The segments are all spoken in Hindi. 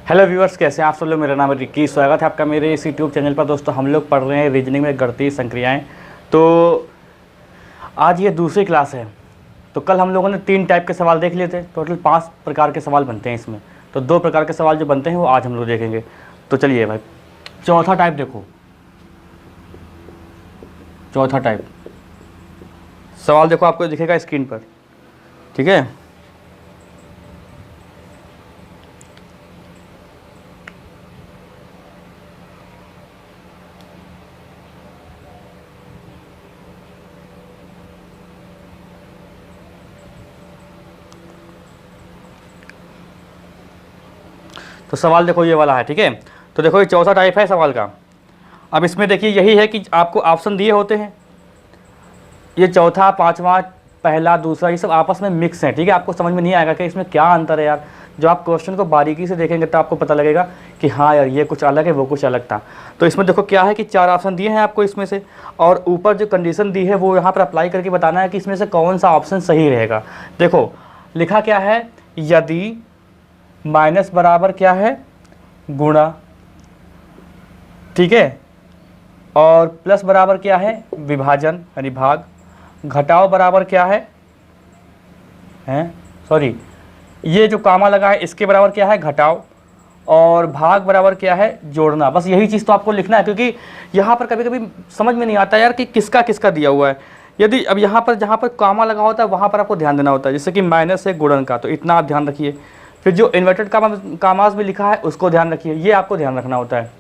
हेलो व्यूअर्स, कैसे हैं आप सब लोग। मेरा नाम है रिक्की। स्वागत है आपका मेरे इस यूट्यूब चैनल पर। दोस्तों, हम लोग पढ़ रहे हैं रीजनिंग में गणितीय संक्रियाएं। तो आज ये दूसरी क्लास है। तो कल हम लोगों ने 3 टाइप के सवाल देख लिए थे। टोटल 5 प्रकार के सवाल बनते हैं इसमें। तो 2 प्रकार के सवाल जो बनते हैं वो आज हम लोग देखेंगे। तो चलिए भाई, चौथा टाइप देखो। चौथा टाइप सवाल देखो, आपको दिखेगा स्क्रीन पर, ठीक है। तो सवाल देखो ये वाला है, ठीक है। तो देखो ये चौथा टाइप है सवाल का। अब इसमें देखिए यही है कि आपको ऑप्शन दिए होते हैं। ये चौथा, पांचवा, पहला, दूसरा, ये सब आपस में मिक्स है, ठीक है। आपको समझ में नहीं आएगा कि इसमें क्या अंतर है यार। जो आप क्वेश्चन को बारीकी से देखेंगे तो आपको पता लगेगा कि हाँ यार, ये कुछ अलग है, वो कुछ अलग था। तो इसमें देखो क्या है कि 4 ऑप्शन दिए हैं आपको इसमें से, और ऊपर जो कंडीशन दी है वो यहाँ पर अप्लाई करके बताना है कि इसमें से कौन सा ऑप्शन सही रहेगा। देखो लिखा क्या है, यदि माइनस बराबर क्या है, गुणा, ठीक है, और प्लस बराबर क्या है, विभाजन यानी भाग, घटाओ बराबर क्या है सॉरी, ये जो कामा लगा है इसके बराबर क्या है, घटाओ, और भाग बराबर क्या है, जोड़ना। बस यही चीज़ तो आपको लिखना है, क्योंकि यहाँ पर कभी कभी समझ में नहीं आता यार कि किसका किसका दिया हुआ है। यदि अब यहाँ पर जहाँ पर कामा लगा होता है वहाँ पर आपको ध्यान देना होता है, जैसे कि माइनस है गुणन का, तो इतना आप ध्यान रखिए। फिर जो इन्वर्टेड कामास भी लिखा है उसको ध्यान रखिए, ये आपको ध्यान रखना होता है।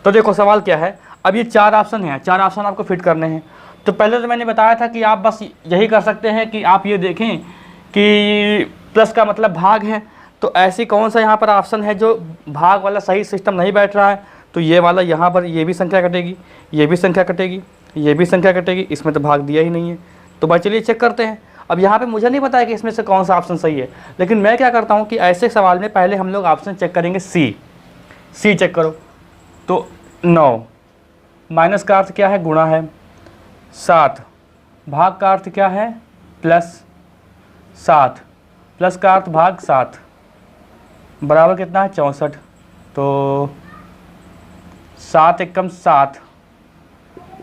तो देखो सवाल क्या है, अब ये 4 ऑप्शन हैं, 4 ऑप्शन आपको फिट करने हैं। तो पहले तो मैंने बताया था कि आप बस यही कर सकते हैं कि आप ये देखें कि प्लस का मतलब भाग है। तो ऐसी कौन सा यहाँ पर ऑप्शन है जो भाग वाला सही सिस्टम नहीं बैठ रहा है, तो ये वाला यहाँ पर ये भी संख्या कटेगी, ये भी संख्या कटेगी, ये भी संख्या कटेगी, इसमें तो भाग दिया ही नहीं है। तो भाई चलिए चेक करते हैं। अब यहाँ पे मुझे नहीं पता है कि इसमें से कौन सा ऑप्शन सही है, लेकिन मैं क्या करता हूँ कि ऐसे सवाल में पहले हम लोग ऑप्शन चेक करेंगे। सी चेक करो। तो 9 माइनस का अर्थ क्या है, गुणा है। 7 भाग का अर्थ क्या है, प्लस। 7 प्लस का अर्थ भाग 7 बराबर कितना है, 64। तो 7 एकम 7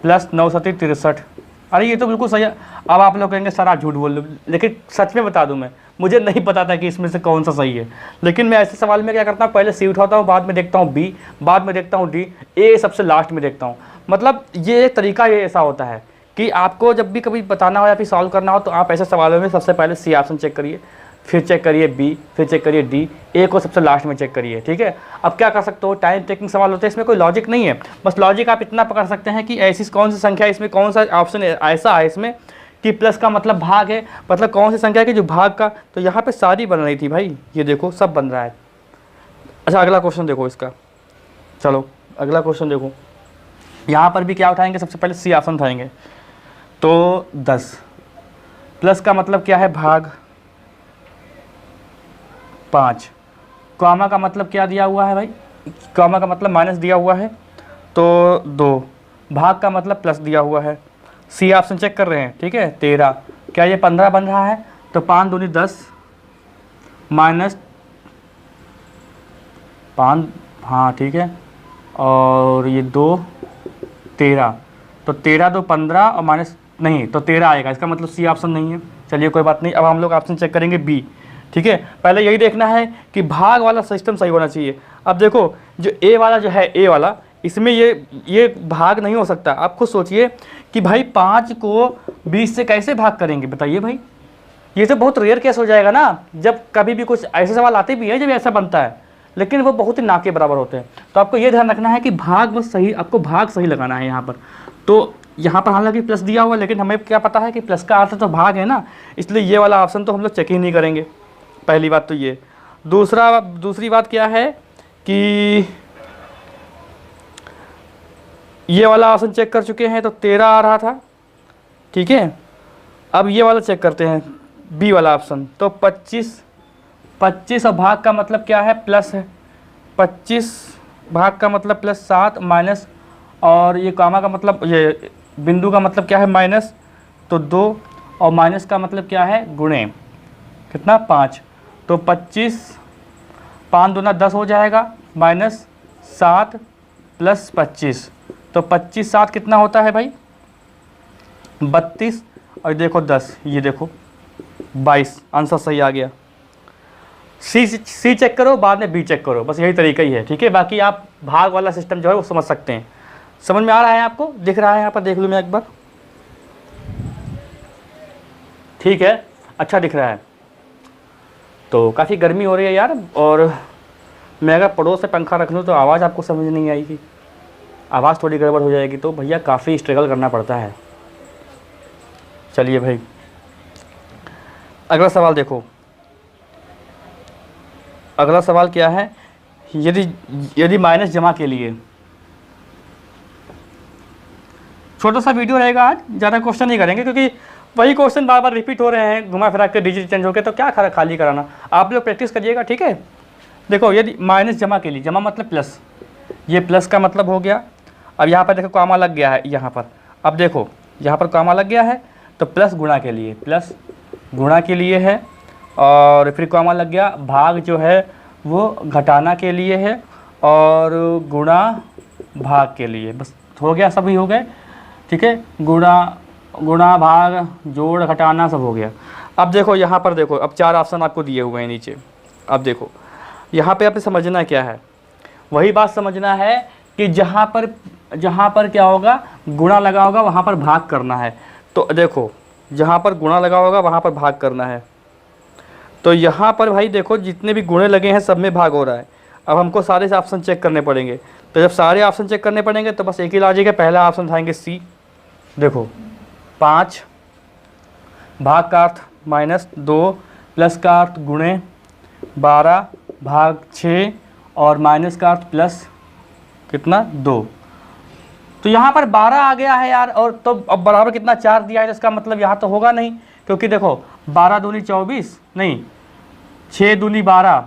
प्लस 9 सती 63। अरे ये तो बिल्कुल सही है। अब आप लोग कहेंगे सर आप झूठ बोल रहे हो, लेकिन सच में बता दूं, मैं मुझे नहीं पता था कि इसमें से कौन सा सही है। लेकिन मैं ऐसे सवाल में क्या करता हूँ, पहले सी उठाता हूँ, बाद में देखता हूँ बी, बाद में देखता हूँ डी, ए सबसे लास्ट में देखता हूँ। मतलब ये एक तरीका ये ऐसा होता है कि आपको जब भी कभी बताना हो या फिर सॉल्व करना हो तो आप ऐसे सवालों में सबसे पहले सी ऑप्शन चेक करिए, फिर चेक करिए बी, फिर चेक करिए डी, ए को सबसे लास्ट में चेक करिए, ठीक है। अब क्या कर सकते हो, टाइम टेकिंग सवाल होते हैं, इसमें कोई लॉजिक नहीं है। बस लॉजिक आप इतना पकड़ सकते हैं कि ऐसी कौन सी संख्या, इसमें कौन सा ऑप्शन ऐसा है इसमें कि प्लस का मतलब भाग है, मतलब कौन सी संख्या की जो भाग का। तो यहाँ पे सारी बन रही थी भाई, ये देखो सब बन रहा है। अच्छा अगला क्वेश्चन देखो इसका। चलो अगला क्वेश्चन देखो, यहाँ पर भी क्या उठाएंगे, सबसे पहले सी ऑप्शन उठाएंगे। तो 10 प्लस का मतलब क्या है, भाग। 5 कॉमा का मतलब क्या दिया हुआ है भाई, कॉमा का मतलब माइनस दिया हुआ है। तो 2 भाग का मतलब प्लस दिया हुआ है। सी ऑप्शन चेक कर रहे हैं, ठीक है। 13 क्या ये 15 बन रहा है, तो 5 दूनी 10 माइनस 5, हाँ ठीक है, और ये 2 13, तो 13 2 15 और माइनस नहीं, तो 13 आएगा, इसका मतलब सी ऑप्शन नहीं है। चलिए कोई बात नहीं, अब हम लोग ऑप्शन चेक करेंगे बी, ठीक है। पहले यही देखना है कि भाग वाला सिस्टम सही होना चाहिए। अब देखो जो ए वाला जो है, ए वाला, इसमें ये भाग नहीं हो सकता। आप खुद सोचिए कि भाई 5 को 20 से कैसे भाग करेंगे, बताइए भाई। ये तो बहुत रेयर केस हो जाएगा ना, जब कभी भी कुछ ऐसे सवाल आते भी हैं जब ऐसा बनता है, लेकिन वो बहुत ही ना के बराबर होते हैं। तो आपको ये ध्यान रखना है कि भाग बस सही, आपको भाग सही लगाना है यहाँ पर। तो यहाँ पर हालांकि प्लस दिया हुआ, लेकिन हमें क्या पता है कि प्लस का अर्थ तो भाग है ना, इसलिए ये वाला ऑप्शन तो हम लोग चेक ही नहीं करेंगे। पहली बात तो ये। दूसरी बात क्या है कि ये वाला ऑप्शन चेक कर चुके हैं, तो 13 आ रहा था, ठीक है। अब ये वाला चेक करते हैं, बी वाला ऑप्शन। तो 25 और भाग का मतलब क्या है, प्लस है। 25 भाग का मतलब प्लस 7 माइनस, और ये कामा का मतलब, ये बिंदु का मतलब क्या है, माइनस, तो 2, और माइनस का मतलब क्या है, गुणे कितना, 5। तो 25 5 दूना 10 हो जाएगा, माइनस 7 प्लस 25, तो 25 7 कितना होता है भाई 32, और देखो 10, ये देखो 22, आंसर सही आ गया। सी चेक करो, बाद में बी चेक करो, बस यही तरीका ही है, ठीक है। बाकी आप भाग वाला सिस्टम जो है वो समझ सकते हैं। समझ में आ रहा है आपको, दिख रहा है यहाँ पर, देख लूँ मैं एक बार, ठीक है, अच्छा दिख रहा है। तो काफ़ी गर्मी हो रही है यार, और मैं अगर पड़ोस से पंखा रख लूँ तो आवाज़ आपको समझ नहीं आएगी, आवाज़ थोड़ी गड़बड़ हो जाएगी, तो भैया काफ़ी स्ट्रगल करना पड़ता है। चलिए भाई, अगला सवाल देखो। अगला सवाल क्या है, यदि माइनस जमा के लिए, छोटा सा वीडियो रहेगा आज, ज़्यादा क्वेश्चन नहीं करेंगे क्योंकि वही क्वेश्चन बार बार रिपीट हो रहे हैं, घुमा फिरा के डिजिट चेंज होकर, तो क्या खाली कराना, आप लोग प्रैक्टिस करिएगा, ठीक है। देखो यदि माइनस जमा के लिए, जमा मतलब प्लस, ये प्लस का मतलब हो गया। अब यहाँ पर देखो कॉमा लग गया है यहाँ पर, अब देखो यहाँ पर कॉमा लग गया है, तो प्लस गुणा के लिए, प्लस गुणा के लिए है, और फिर कॉमा लग गया, भाग जो है वो घटाना के लिए है, और गुणा भाग के लिए, बस हो गया, सभी हो गए, ठीक है। गुणा भाग जोड़ घटाना सब हो गया। अब देखो यहाँ पर देखो, अब 4 ऑप्शन आपको दिए हुए हैं नीचे। अब देखो यहाँ पे आपने समझना क्या है, वही बात समझना है कि जहाँ पर क्या होगा, गुणा लगा होगा वहाँ पर भाग करना है। तो देखो जहाँ पर गुणा लगा होगा वहाँ पर भाग करना है, तो यहाँ पर भाई देखो जितने भी गुणे लगे हैं सब में भाग हो रहा है। अब हमको सारे ऑप्शन चेक करने पड़ेंगे, तो जब सारे ऑप्शन चेक करने पड़ेंगे तो बस एक ही लॉजिक है, पहला ऑप्शन उठाएंगे सी। देखो 5, भाग का अर्थ -2, प्लस का अर्थ गुणे 12 भाग 6, और माइनस का अर्थ प्लस कितना 2। तो यहाँ पर 12 आ गया है यार, और तो अब बराबर कितना 4 दिया है, तो इसका मतलब यहाँ तो होगा नहीं, क्योंकि देखो 12 दूनी 24, नहीं 6 दूनी 12,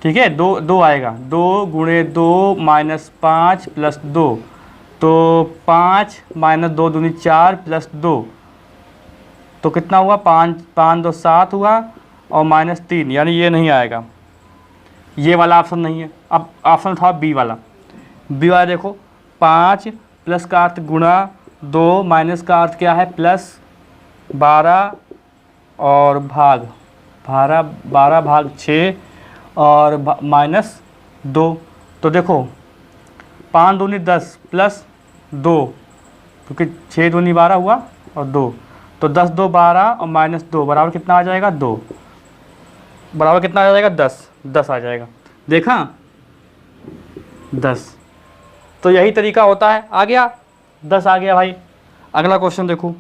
ठीक है, 2 आएगा, 2 गुणे 2 माइनस 5 प्लस 2, तो 5 माइनस 2 दूनी 4 प्लस 2, तो कितना हुआ 5 2 7 हुआ, और -3, यानी ये नहीं आएगा, ये वाला ऑप्शन नहीं है। अब ऑप्शन था बी वाला, देखो 5 प्लस का अर्थ गुणा 2, माइनस का अर्थ क्या है प्लस 12, और भाग 12 भाग 6, और -2। तो देखो 5 दूनी 10 प्लस 2, क्योंकि 6 दूनी 12 हुआ और 2, तो 10 2 12 और -2 बराबर कितना आ जाएगा 2, बराबर कितना आ जाएगा 10 आ जाएगा। देखा 10, तो यही तरीका होता है। आ गया 10 आ गया भाई। अगला क्वेश्चन देखो,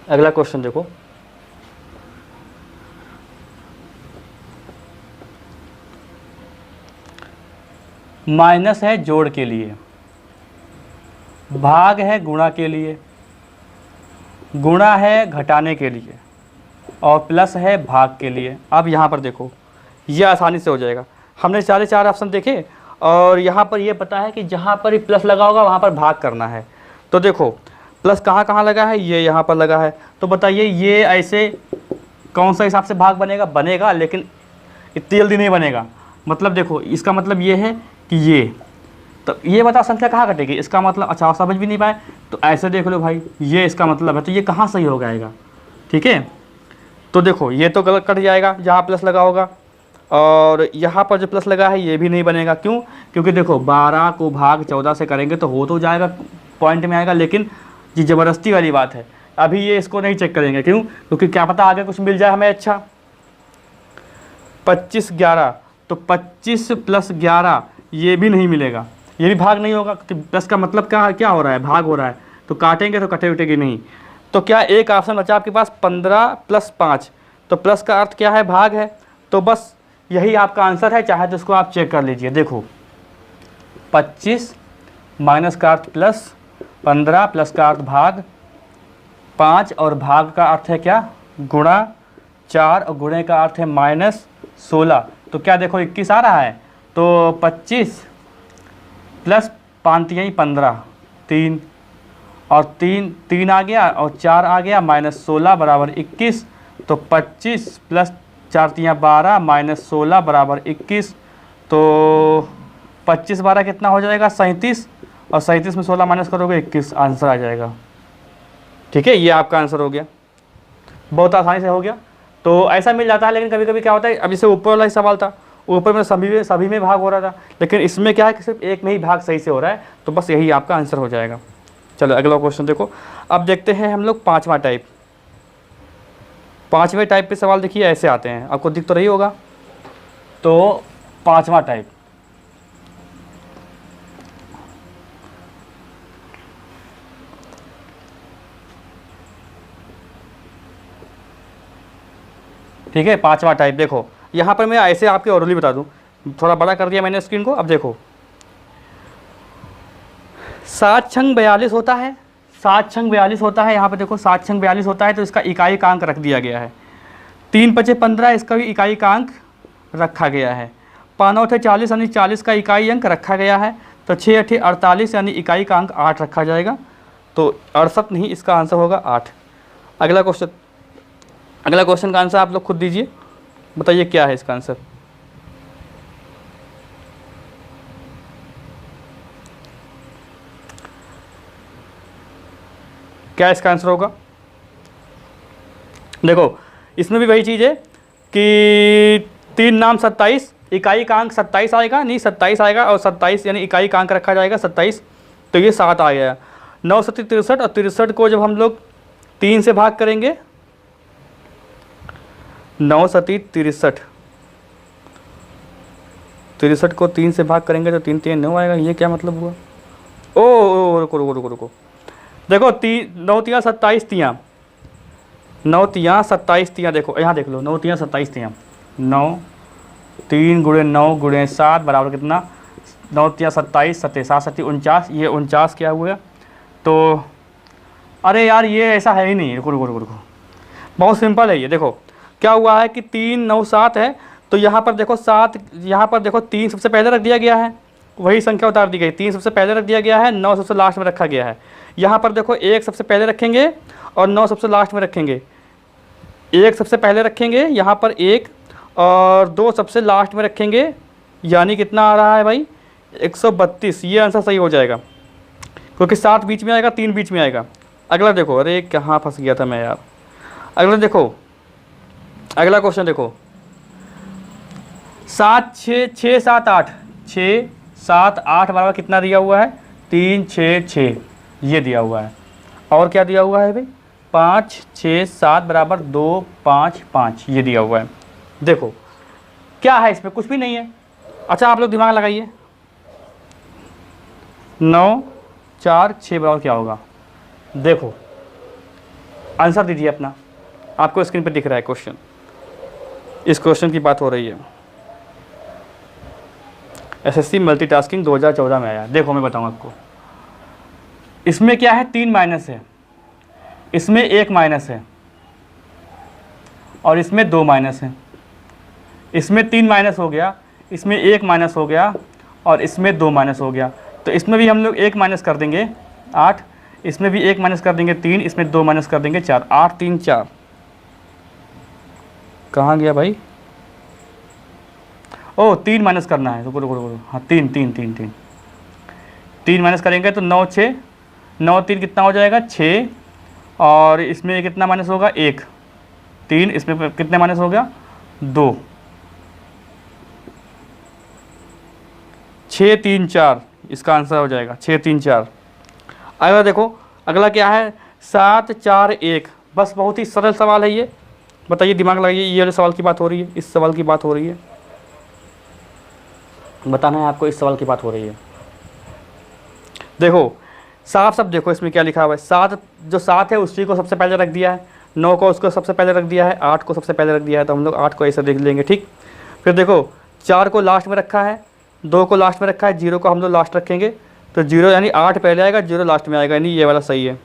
अगला क्वेश्चन देखो, माइनस है जोड़ के लिए, भाग है गुणा के लिए, गुणा है घटाने के लिए, और प्लस है भाग के लिए। अब यहाँ पर देखो ये आसानी से हो जाएगा, हमने सारे 4 ऑप्शन देखे, और यहाँ पर ये पता है कि जहाँ पर ही प्लस लगा होगा वहाँ पर भाग करना है। तो देखो प्लस कहाँ लगा है, ये यहाँ पर लगा है, तो बताइए ये ऐसे कौन सा हिसाब से भाग बनेगा, लेकिन इतनी जल्दी नहीं बनेगा। मतलब देखो इसका मतलब ये है कि ये, तो ये बताओ संख्या कहाँ कटेगी, इसका मतलब, अच्छा समझ भी नहीं पाए तो ऐसे देख लो भाई, ये इसका मतलब है, तो ये कहाँ सही हो जाएगा, ठीक है। तो देखो ये तो गलत कट जाएगा जहाँ प्लस लगा होगा, और यहाँ पर जो प्लस लगा है ये भी नहीं बनेगा। क्यों? क्योंकि देखो 12 को भाग 14 से करेंगे तो हो तो जाएगा, पॉइंट में आएगा, लेकिन ये ज़बरदस्ती वाली बात है। अभी ये इसको नहीं चेक करेंगे, क्यों? क्योंकि क्या पता आगे कुछ मिल जाए हमें अच्छा। 25 11, तो 25 प्लस 11 ये भी नहीं मिलेगा, ये भी भाग नहीं होगा, क्योंकि प्लस का मतलब क्या हो रहा है, भाग हो रहा है, तो काटेंगे तो कटे उटेगी नहीं। तो क्या एक ऑप्शन बचा आपके पास 15 प्लस 5, तो प्लस का अर्थ क्या है, भाग है, तो बस यही आपका आंसर है। चाहे तो इसको आप चेक कर लीजिए। देखो 25 माइनस का अर्थ प्लस, 15 प्लस का अर्थ भाग, 5 और भाग का अर्थ है क्या, गुणा, 4 और गुणे का अर्थ है -16। तो क्या देखो 21 आ रहा है, तो 25 प्लस 5 3 15, 3 और 3 आ गया, और 4 आ गया, -16 बराबर 21। तो 25 प्लस 4 तियाँ 12 माइनस 16 बराबर 21। तो 25 12 कितना हो जाएगा 37, और 37 में 16 माइनस करोगे 21, आंसर आ जाएगा। ठीक है, ये आपका आंसर हो गया, बहुत आसानी से हो गया। तो ऐसा मिल जाता है, लेकिन कभी कभी क्या होता है, अब जैसे ऊपर वाला ही सवाल था, ऊपर में सभी में भाग हो रहा था, लेकिन इसमें क्या है कि सिर्फ एक में ही भाग सही से हो रहा है, तो बस यही आपका आंसर हो जाएगा। चलो अगला क्वेश्चन देखो। अब देखते हैं हम लोग पाँचवा टाइप। पाँचवें टाइप पे सवाल देखिए ऐसे आते हैं, आपको दिख तो रही होगा। तो पाँचवा टाइप, ठीक है, पाँचवा टाइप देखो, यहाँ पर मैं ऐसे आपके ओरली बता दूँ, थोड़ा बड़ा कर दिया मैंने स्क्रीन को। अब देखो 7 छंग 42 होता है, 7 छंग 42 होता है, यहाँ पे देखो 7 छंग 42 होता है, तो इसका इकाई कांक रख दिया गया है। 3 पचे 15, इसका भी इकाई कांक रखा गया है। 5 9 40 यानी 40 का इकाई अंक रखा गया है। तो 6 8 48 यानी इकाई का अंक 8 रखा जाएगा। तो 68 नहीं, इसका आंसर होगा 8। अगला क्वेश्चन, अगला क्वेश्चन का आंसर आप लोग खुद दीजिए, बताइए क्या है इसका आंसर। क्या इसका आंसर होगा? देखो इसमें भी वही चीज़ है कि 3 नाम 27, इकाई का अंक 27 आएगा, नहीं 27 आएगा, और 27 यानी इकाई का अंक रखा जाएगा 27, तो ये 7 आ गया। 9 7 63, और 63 को जब हम लोग 3 से भाग करेंगे, 9 7 63, 63 को 3 से भाग करेंगे तो 3 3 9 आएगा। ये क्या मतलब हुआ? ओ रुको रुको रुको रुको, देखो 9 तियाँ 27 तियाँ, 9 तियाँ 27 तियाँ, देखो यहाँ देख लो, 9 तियाँ 27 तियाँ, 9 3 गुणे 9 गुणे 7 बराबर कितना, 9 तियाँ 27, 7 7 7 49, ये 49 क्या हुआ? तो अरे यार ये ऐसा है ही नहीं, रुको रुको रुको रुको, बहुत सिंपल है ये। देखो क्या हुआ है कि 3 9 7 है, तो यहाँ पर देखो 7, यहाँ पर देखो 3 सबसे पहले रख दिया गया है, वही संख्या उतार दी गई, 3 सबसे पहले रख दिया गया है, 9 सबसे लास्ट में रखा गया है। यहाँ पर देखो 1 सबसे पहले रखेंगे और 9 सबसे लास्ट में रखेंगे, 1 सबसे पहले रखेंगे यहाँ पर 1, और 2 सबसे लास्ट में रखेंगे, यानी कितना आ रहा है भाई 132। ये आंसर सही हो जाएगा, क्योंकि 7 बीच में आएगा, 3 बीच में आएगा। अगला देखो, अरे कहाँ फंस गया था मैं यार। अगला देखो, अगला क्वेश्चन देखो, 7 6 6 7 8, 6 7 8 बराबर कितना दिया हुआ है? 3 6 6, ये दिया हुआ है। और क्या दिया हुआ है भाई? 5 6 7 बराबर 2 5 5, ये दिया हुआ है। देखो क्या है इसमें? कुछ भी नहीं है। अच्छा आप लोग दिमाग लगाइए, 9 4 6 बराबर क्या होगा? देखो आंसर दीजिए अपना, आपको स्क्रीन पर दिख रहा है क्वेश्चन, इस क्वेश्चन की बात हो रही है। एसएससी मल्टीटास्किंग 2014 में आया। देखो मैं बताऊँ आपको, इसमें क्या है? 3 माइनस है, इसमें 1 माइनस है, और इसमें 2 माइनस है। इसमें 3 माइनस हो गया, इसमें 1 माइनस हो गया, और इसमें 2 माइनस हो गया। तो इसमें भी हम लोग 1 माइनस कर देंगे 8, इसमें भी 1 माइनस कर देंगे 3, इसमें 2 माइनस कर देंगे 4। 8 3 4, कहाँ गया भाई? ओ 3 माइनस करना है, रुको रुको रुको, हाँ 3 3 3 3 3 माइनस करेंगे तो 9 6, 9 3 कितना हो जाएगा? 6, और इसमें कितना माइनस होगा? 1 3, इसमें कितने माइनस हो गया? 2। 6 3 4 इसका आंसर हो जाएगा, 6 3 4। अगला देखो, अगला क्या है? 7 4 1, बस बहुत ही सरल सवाल है ये। बताइए, दिमाग लगाइए, ये वाले सवाल की बात हो रही है, इस सवाल की बात हो रही है, बताना है आपको, इस सवाल की बात हो रही है। देखो साफ सब देखो इसमें क्या लिखा हुआ है। 7 जो 7 है उसी को सबसे पहले रख दिया है, 9 को उसको सबसे पहले रख दिया है, 8 को सबसे पहले रख दिया है, तो हम लोग 8 को ऐसे देख लेंगे। ठीक, फिर देखो 4 को लास्ट में रखा है, 2 को लास्ट में रखा है, 0 को हम लोग लास्ट रखेंगे, तो 0 यानी 8 पहले आएगा, 0 लास्ट में आएगा, यानी ये वाला सही है,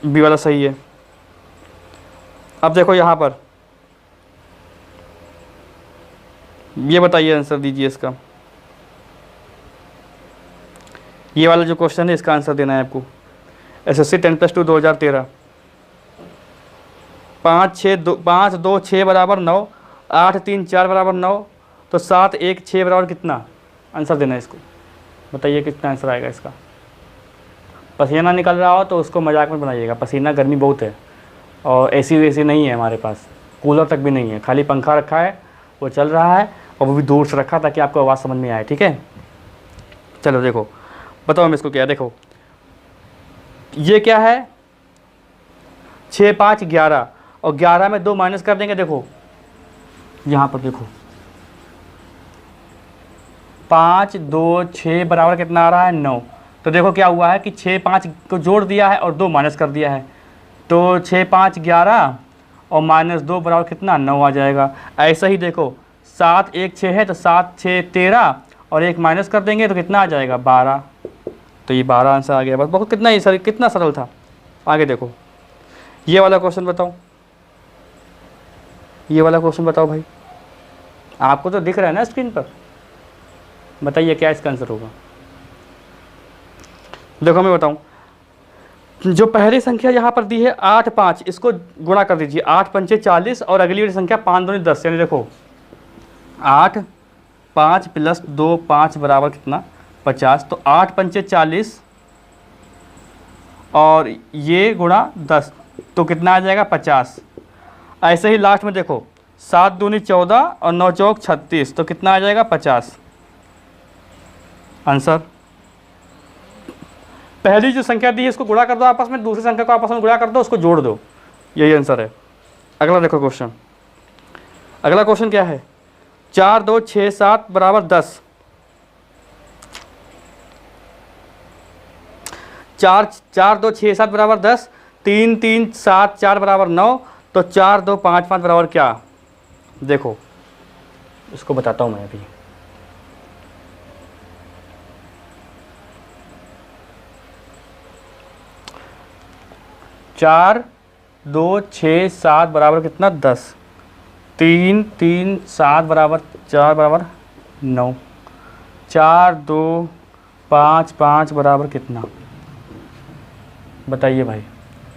बी वाला सही है। अब देखो यहाँ पर, ये बताइए, आंसर दीजिए इसका। ये वाला जो क्वेश्चन है इसका आंसर देना है आपको, एसएससी 10+2 2013। 5 2 6 बराबर 9, 8 3 4 बराबर 9, तो 7 1 6 बराबर कितना? आंसर देना है इसको, बताइए कितना आंसर आएगा इसका। पसीना निकल रहा हो तो उसको मजाक में बनाइएगा, पसीना गर्मी बहुत है और एसी वेसी नहीं है हमारे पास, कूलर तक भी नहीं है, खाली पंखा रखा है वो चल रहा है और वो भी दूर से रखा ताकि आपको आवाज़ समझ में आए, ठीक है। चलो देखो बताओ हम इसको क्या, देखो ये क्या है 6 5 11 और 11 में 2 माइनस कर देंगे, देखो यहाँ पर देखो 5 2 6 बराबर कितना आ रहा है 9, तो देखो क्या हुआ है कि 6 5 को जोड़ दिया है और 2 माइनस कर दिया है, तो 6 5 11 और -2 बराबर कितना 9 आ जाएगा। ऐसा ही देखो 7 1 6 है तो 7 6 13 और 1 माइनस कर देंगे तो कितना आ जाएगा 12, तो ये 12 आंसर आ गया। बस बहुत कितना ही सर, कितना सरल था। आगे देखो ये वाला क्वेश्चन बताओ, ये वाला क्वेश्चन बताओ भाई, आपको तो दिख रहा है ना स्क्रीन पर, बताइए क्या इसका आंसर होगा। देखो मैं बताऊं, जो पहली संख्या यहाँ पर दी है 8 5, इसको गुणा कर दीजिए, 8 पंचे 40 और अगली वाली संख्या 5 दूनी 10, यानी देखो 8 5 + 2 5 बराबर कितना 50, तो 8 पंचे 40 और ये गुणा 10 तो कितना आ जाएगा 50। ऐसे ही लास्ट में देखो 7 दूनी 14 और 9 चौक 36, तो कितना आ जाएगा 50 आंसर। पहली जो संख्या दी है इसको गुणा कर दो आपस में, दूसरी संख्या को आपस में गुणा कर दो, उसको जोड़ दो, यही आंसर है। अगला देखो क्वेश्चन, अगला क्वेश्चन क्या है 4 2 6 7 बराबर 10, 4 2 6 7 बराबर 10, 3 3 7 4 बराबर 9, तो 4 2 5 5 बराबर क्या, देखो इसको बताता हूँ मैं अभी। चार 2 6 7 बराबर कितना 10, 3 3 7 बराबर 4 बराबर 9, 4 2 5 5 बराबर कितना, बताइए भाई।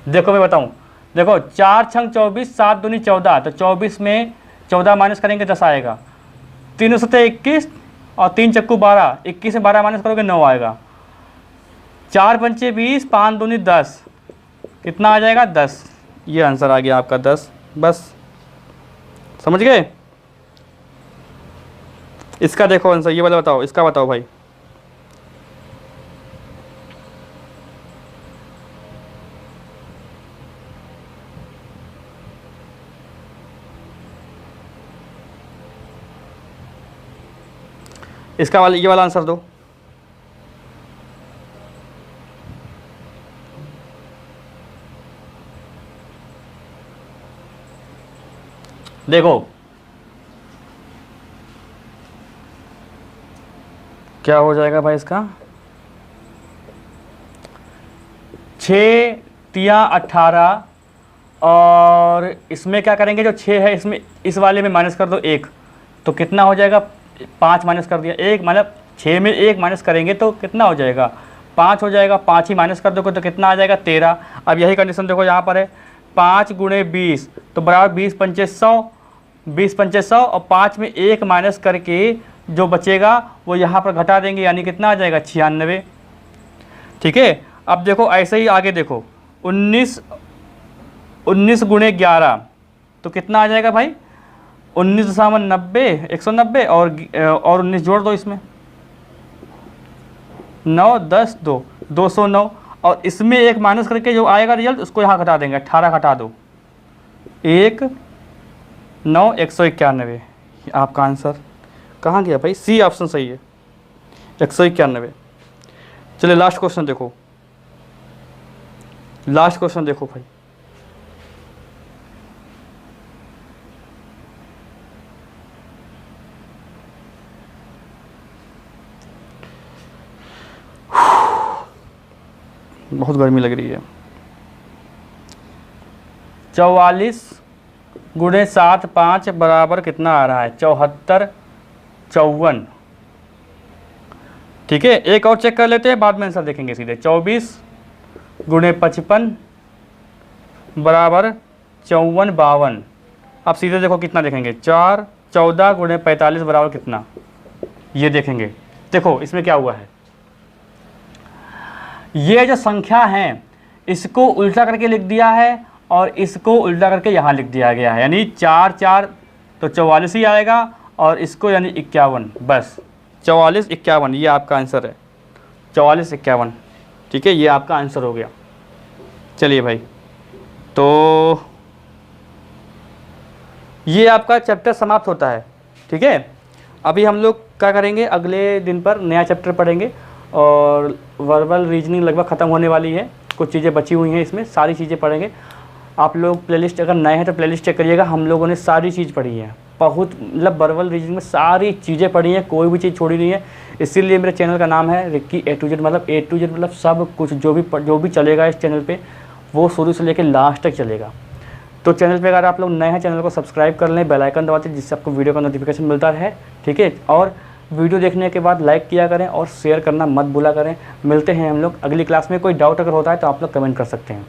देखो मैं बताऊं, देखो 4 छंग 24, 7 दूनी 14, तो 24 में 14 माइनस करेंगे 10 आएगा, 3 सत्ते 21 और 3 चक्कू 12, 21 से 12 माइनस करोगे 9 आएगा, 4 पंचे 20, 5 दूनी 10, कितना आ जाएगा 10, ये आंसर आ गया आपका 10। बस समझ गए। इसका देखो आंसर, ये वाला बताओ, इसका बताओ भाई। इसका वाला, ये वाला आंसर दो। देखो क्या हो जाएगा भाई इसका, 6 तिया 18 और इसमें क्या करेंगे, जो 6 है इसमें इस वाले में माइनस कर दो 1, तो कितना हो जाएगा 5 माइनस कर दिया 1, मतलब 6 में 1 माइनस करेंगे तो कितना हो जाएगा 5 हो जाएगा, 5 ही माइनस कर दोगे तो कितना आ जाएगा 13। अब यही कंडीशन देखो यहाँ पर है 5 गुणे 20 तो बराबर 20 पंचे 100, 20 पंचे 100 और 5 में 1 माइनस करके जो बचेगा वो यहाँ पर घटा देंगे, यानी कितना आ जाएगा 96। ठीक है, अब देखो ऐसे ही आगे देखो 19 गुणे 11 तो कितना आ जाएगा भाई 19×90 190 और 19 जोड़ दो इसमें, 9 10 2 209 और इसमें 1 माइनस करके जो आएगा रिजल्ट उसको यहाँ घटा देंगे, 18 घटा दो 1 9 191, आपका आंसर कहाँ गया भाई, सी ऑप्शन सही है 191। चलिए लास्ट क्वेश्चन देखो, लास्ट क्वेश्चन देखो भाई। बहुत गर्मी लग रही है। 44 गुणे 7 5 बराबर कितना आ रहा है 74 54। ठीक है, एक और चेक कर लेते हैं, बाद में आंसर देखेंगे सीधे। 24 गुणे 55 बराबर 54 52। अब सीधे देखो कितना देखेंगे, 4 14 गुणे 45 बराबर कितना, ये देखेंगे। देखो इसमें क्या हुआ है, ये जो संख्या है इसको उल्टा करके लिख दिया है और इसको उल्टा करके यहाँ लिख दिया गया है, यानी 4 4 तो 44 ही आएगा और इसको यानी 51, बस 44 51 ये आपका आंसर है, 44 51। ठीक है, ये आपका आंसर हो गया। चलिए भाई, तो ये आपका चैप्टर समाप्त होता है। ठीक है, अभी हम लोग क्या करेंगे, अगले दिन पर नया चैप्टर पढ़ेंगे और वर्बल रीजनिंग लगभग ख़त्म होने वाली है, कुछ चीज़ें बची हुई हैं, इसमें सारी चीज़ें पढ़ेंगे। आप लोग प्लेलिस्ट अगर नए हैं तो प्लेलिस्ट चेक करिएगा, हम लोगों ने सारी चीज़ पढ़ी है, बहुत मतलब वर्बल रीजनिंग में सारी चीज़ें पढ़ी हैं, कोई भी चीज़ छोड़ी नहीं है। इसीलिए मेरे चैनल का नाम है रिक्की A to Z, मतलब A to Z मतलब सब कुछ जो भी चलेगा इस चैनल पे वो शुरू से लेकर लास्ट तक चलेगा। तो चैनल पे अगर आप लोग नए हैं, चैनल को सब्सक्राइब कर लें, बेल आइकन दबाते जिससे आपको वीडियो का नोटिफिकेशन मिलता रहे। ठीक है, और वीडियो देखने के बाद लाइक किया करें और शेयर करना मत भूला करें। मिलते हैं हम लोग अगली क्लास में। कोई डाउट अगर होता है तो आप लोग कमेंट कर सकते हैं।